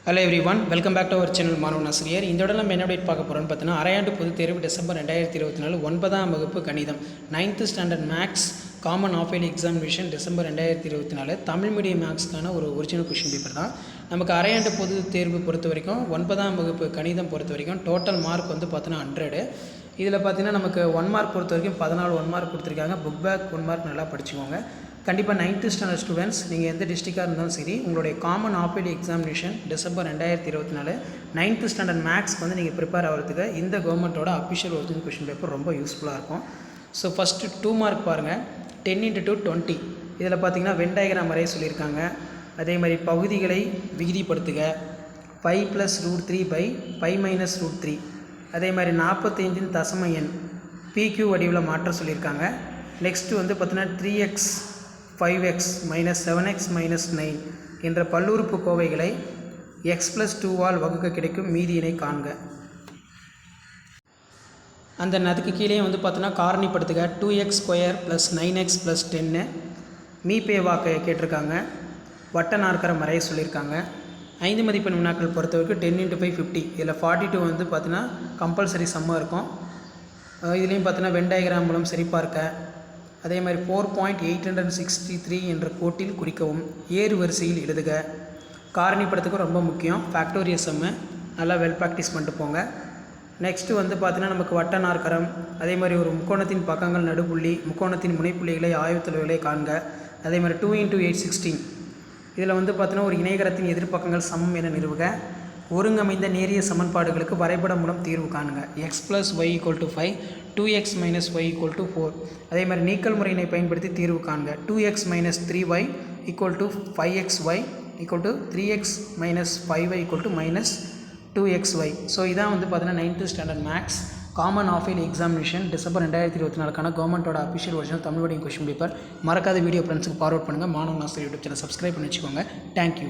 Hello everyone, welcome back to our channel மாணவன் ஆசிரியர். இந்த இடம் நம்ம என்ன அப்டேட் பார்க்க போகிறோம்னு பார்த்தீங்கன்னா, அரையாண்டு பொதுத் தேர்வு டிசம்பர் 2024 9ஆம் வகுப்பு கணிதம் 9th standard maths common half yearly examination December 2024 தமிழ் மீடியம் மேக்ஸ்க்கான ஒரு ஒரிஜினல் கொஷின் பேப்பர் தான். நமக்கு அரையாண்டு பொது தேர்வு பொறுத்த வரைக்கும் 9ஆம் வகுப்பு கணிதம் பொறுத்த வரைக்கும் டோட்டல் மார்க் வந்து பார்த்தீங்கன்னா 100. இதில் பார்த்தீங்கன்னா நமக்கு 1 மார்க் பொறுத்த வரைக்கும் 14 1 மார்க் கொடுத்துருக்காங்க. புக் பேக் 1 மார்க் நல்லா படிச்சுக்கோங்க. கண்டிப்பாக 9th ஸ்டாண்டர்ட் ஸ்டூடெண்ட்ஸ் நீங்கள் எந்த டிஸ்ட்ரிக்டாக இருந்தாலும் சரி, உங்களுடைய common half yearly examination December 2024 9th standard மேக்ஸ்க்கு வந்து நீங்கள் ப்ரிப்பேர் ஆகிறதுக்கு இந்த கவர்மெண்ட்டோட அஃபிஷியல் ஒரிஜினல் கொஷின் பேப்பர் ரொம்ப யூஸ்ஃபுல்லாக இருக்கும். ஸோ ஃபஸ்ட்டு 2 மார்க் பாருங்கள். 10 × 2 20. இதில் பார்த்தீங்கன்னா வென் டயக்ராம் வரைய சொல்லியிருக்காங்க. அதே மாதிரி பகுதிகளை விகுதிப்படுத்துக 5 + √3/5 - √3. அதே மாதிரி 45 தசம எண் PQ வடிவில் மாற்ற சொல்லியிருக்காங்க. நெக்ஸ்ட்டு வந்து பார்த்தீங்கன்னா 3x 5x - 7x - 9 என்ற பல்லுறுப்பு கோவைகளை x + 2ஆல் வகுக்க கிடைக்கும் மீதியினை காண்க. அந்த அதுக்கு கீழே வந்து பார்த்தோன்னா காரணிப்படுத்துக 2x² + 9x + 10 மீபேவாக்க கேட்டிருக்காங்க. வட்ட நாற்கரம் வரைய சொல்லியிருக்காங்க. 5 மதிப்பெண் வினாக்கள் பொறுத்த வரைக்கும் 10 × 5 50. இதில் 42 வந்து பார்த்தீங்கன்னா கம்பல்சரி சம்மாக இருக்கும். இதுலேயும் பார்த்தீங்கன்னா வென் டயக்ராம் மூலம் சரிபார்க்க. அதே மாதிரி 4.863 என்ற கோட்டில் குறிக்கவும். ஏறு வரிசையில் எழுதுக. காரணிப்படுத்துக்கு ரொம்ப முக்கியம். ஃபேக்டோரியல் சம்மு நல்லா வெல் ப்ராக்டிஸ் பண்ணிட்டு போங்க. நெக்ஸ்ட்டு வந்து பார்த்தீங்கன்னா நமக்கு வட்ட நாற்கரம், அதே மாதிரி ஒரு முக்கோணத்தின் பக்கங்கள் நடுப்புள்ளி, முக்கோணத்தின் முனைப்புள்ளிகளை ஆயத்தொலைவுகளை காண்க. அதே மாதிரி 2 × 8 16. இதில் வந்து பார்த்தீங்கன்னா ஒரு இணைகரத்தின் எதிர்ப்பக்கங்கள் சமம் என நிறுவுக. ஒருங்கமைந்த நேரிய சமன்பாடுகளுக்கு வரைபடம் மூலம் தீர்வு காணுங்க. x + y = 5, 2x - y = 4. அதே மாதிரி நீக்கல் முறையினை பயன்படுத்தி தீர்வு காண்க. 2x - 3y = 5xy = 3x - 5y = -2xy. So இதான் வந்து பார்த்தீங்கன்னா 9th standard maths common half yearly examination December 2024 கவர்மெண்ட்டோட official original Tamil medium question paper. மறக்காத வீடியோ ஃப்ரெண்ட்ஸுக்கு ஃபார்வர்ட் பண்ணுங்கள். மாணவன் ஆசிரியர் யூடியூப் சேனல் சப்ஸ்கிரைப் பண்ணி வச்சுக்கோங்க. தேங்க்யூ.